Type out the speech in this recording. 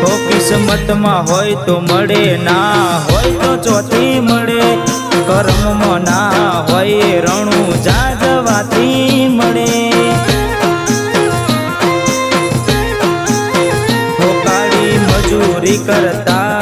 તો કિસ્મતમાં હોય તો મળે, ના હોય તો ચોથી મળે. કર્મમાં ના હોય રણું જાજવાથી મળે. કાળી મજૂરી કરતા